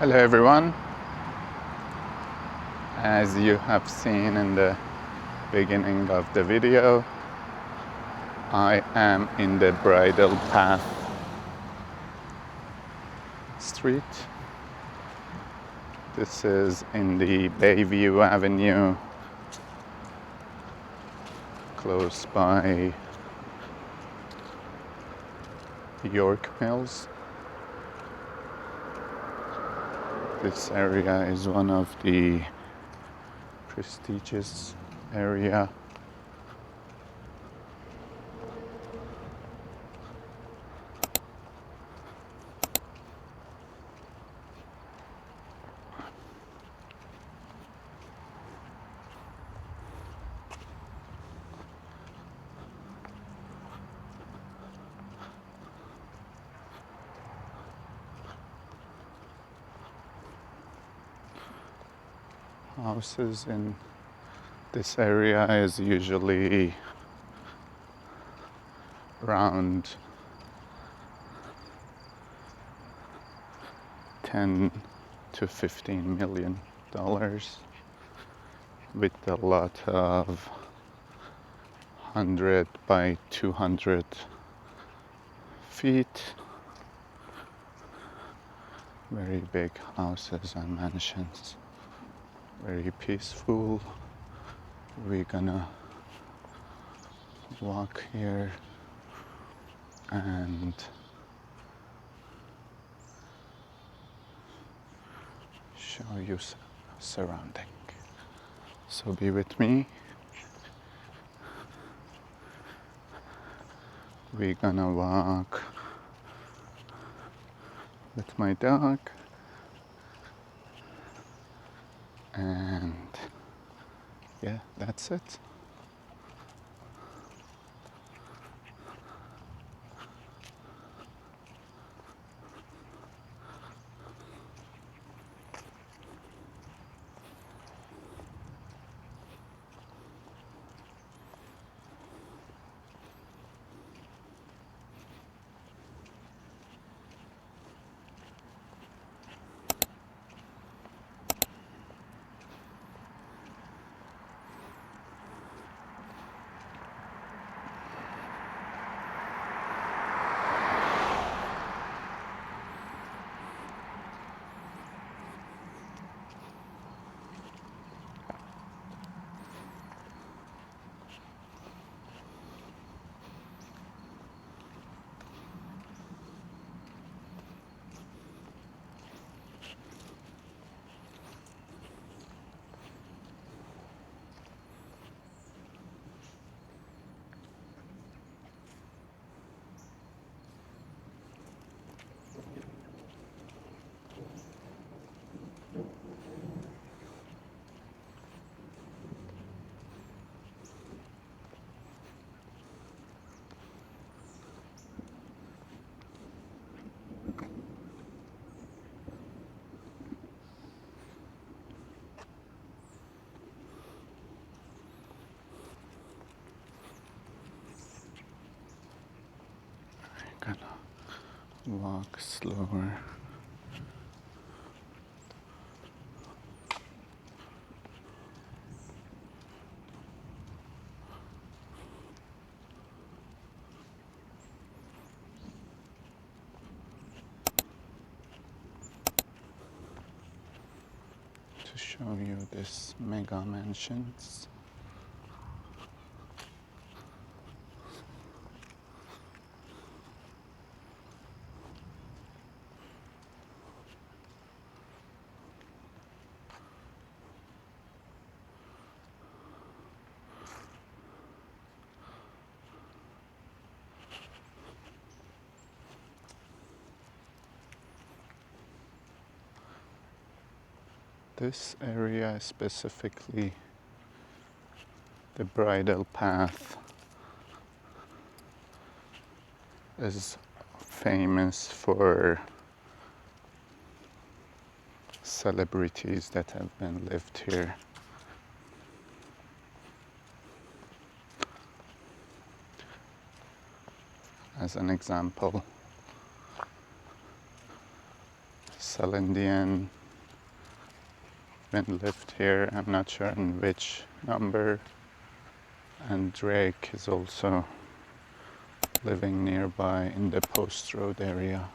Hello everyone. As you have seen in the beginning of the video, I am in the Bridle Path street. This is in the Bayview Avenue, close by York Mills. This area is one of the prestigious area. Houses in this area is usually around 10 to 15 million dollars, with a lot of 100 by 200 feet, very big houses and mansions, very peaceful. We're gonna walk here and show you surrounding. So be with me. We're gonna walk with my dog, and yeah, that's it. Gonna walk slower. To show you this mega mansions. This area specifically, the Bridle Path, is famous for celebrities that have been lived here. As an example, Celindian been lived here. I'm not sure in which number. And Drake is also living nearby in the Post Road area.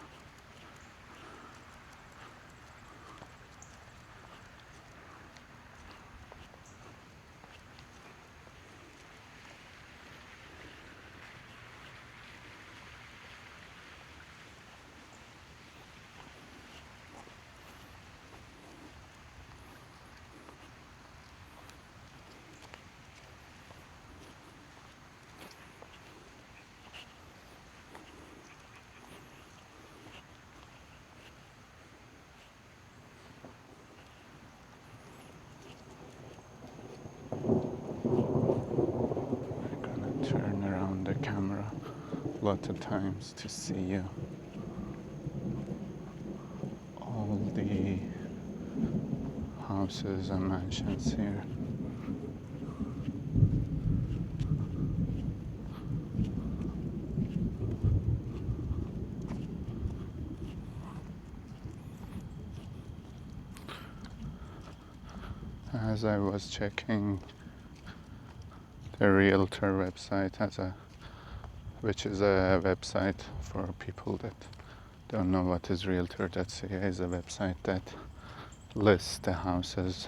Turn around the camera a lot of times to see all the houses and mansions here. As I was checking the realtor website, which is a website for people that don't know what is realtor.ca, is a website that lists the houses.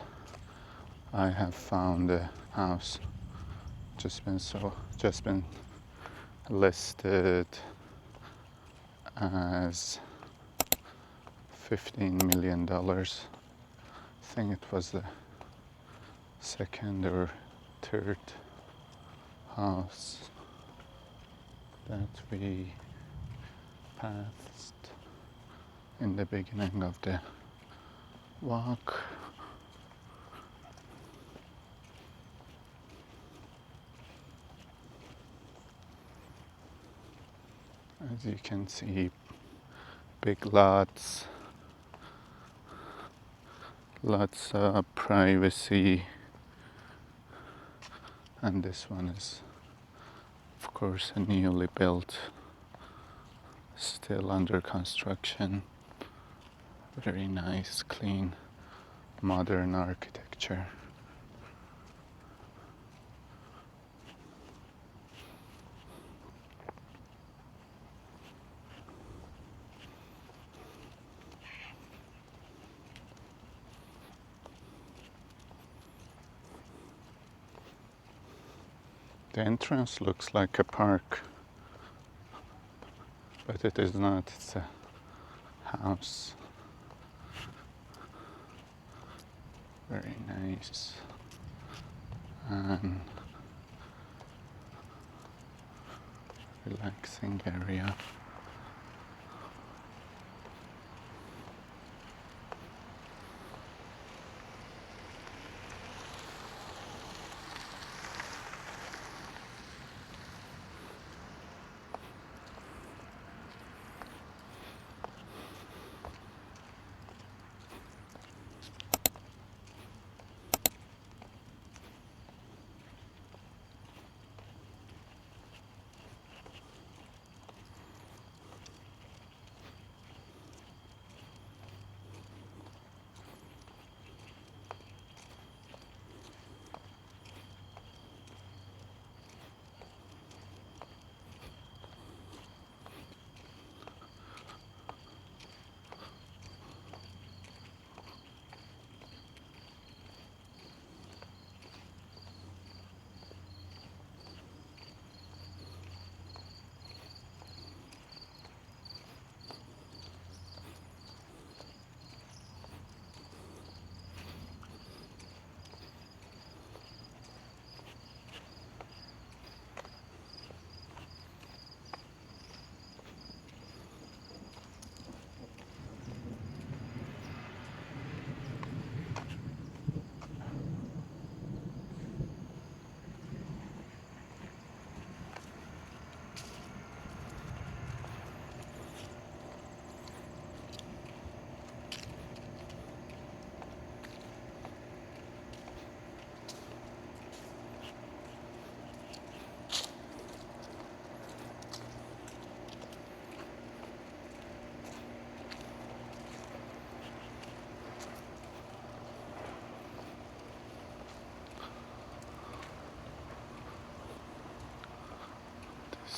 I have found a house just been listed as $15 million. I think it was the second or third house that we passed in the beginning of the walk. As you can see, big lots of privacy, and this one is of course a newly built, still under construction, very nice, clean, modern architecture. The entrance looks like a park, but it is not, it's a house. Very nice. And relaxing area.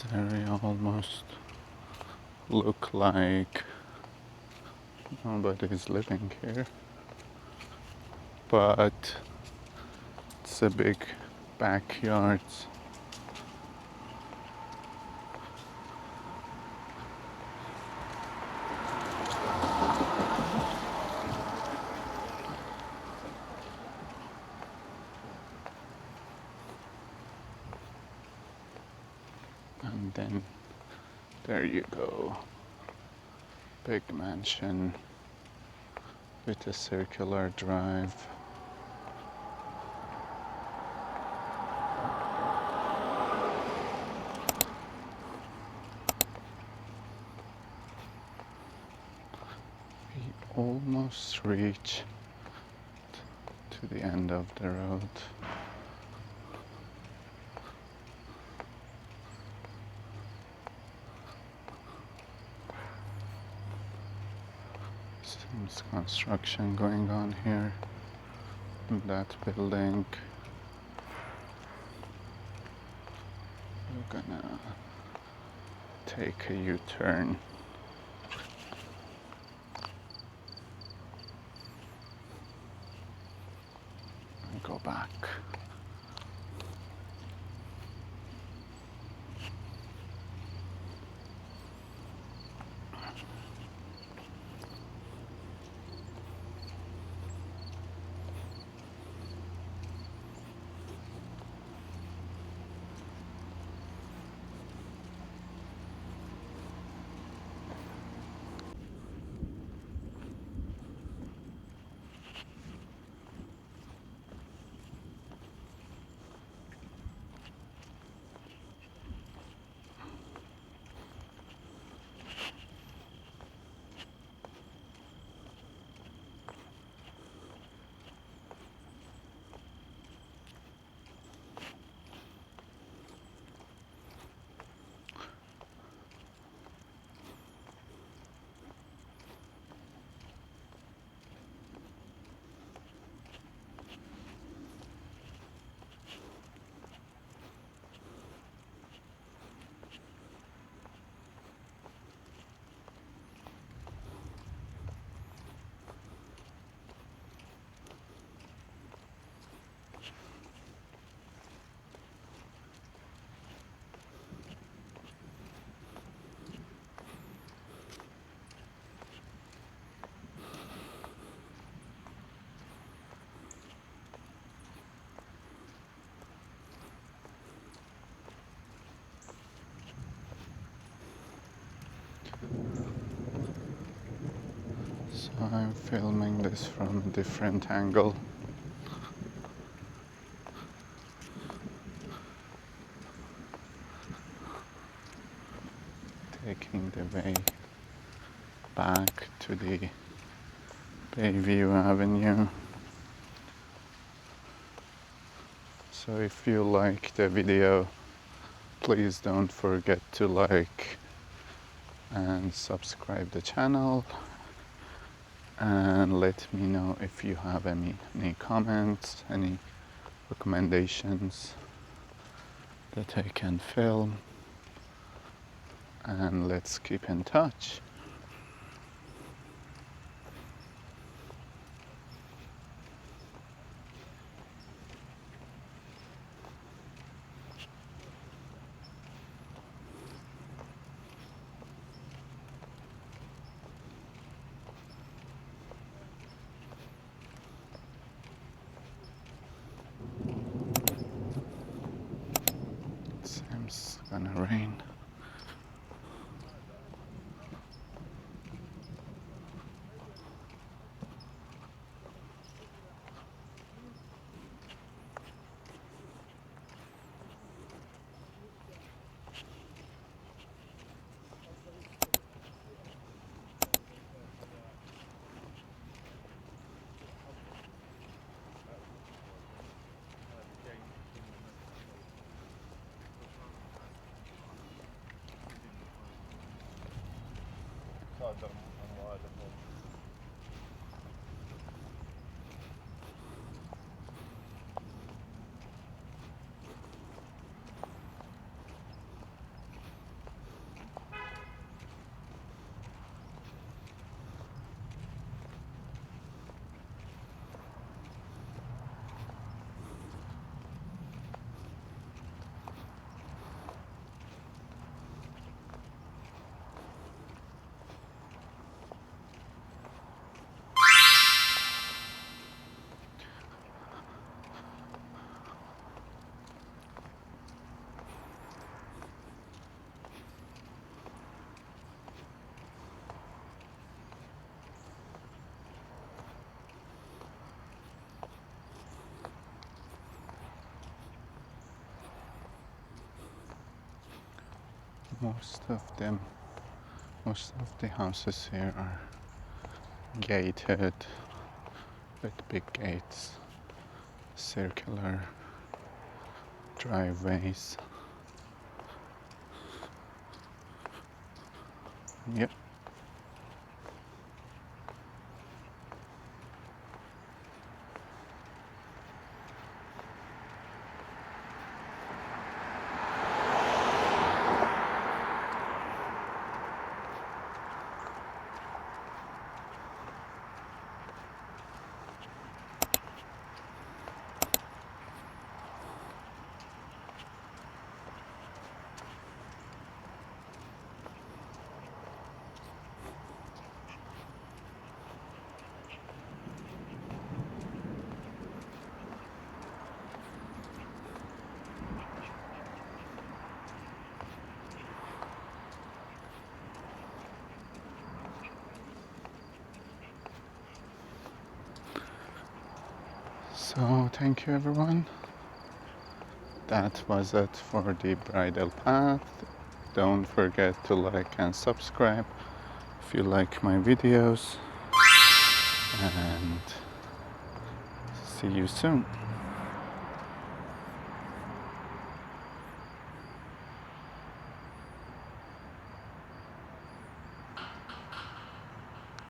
This area almost look like nobody's living here, but it's a big backyard. And then there you go, big mansion with a circular drive. We almost reached to the end of the road. Seems construction going on here in that building. We're gonna take a U-turn. And go back. So I'm filming this from a different angle. Taking the way back to the Bayview Avenue. So if you like the video, please don't forget to like and subscribe the channel, and let me know if you have any comments, any recommendations that I can film, and let's keep in touch. Seems gonna rain. Most of the houses here are gated with big gates, circular driveways. Yep. So thank you everyone. That was it for the bridal path. Don't forget to like and subscribe if you like my videos, and see you soon.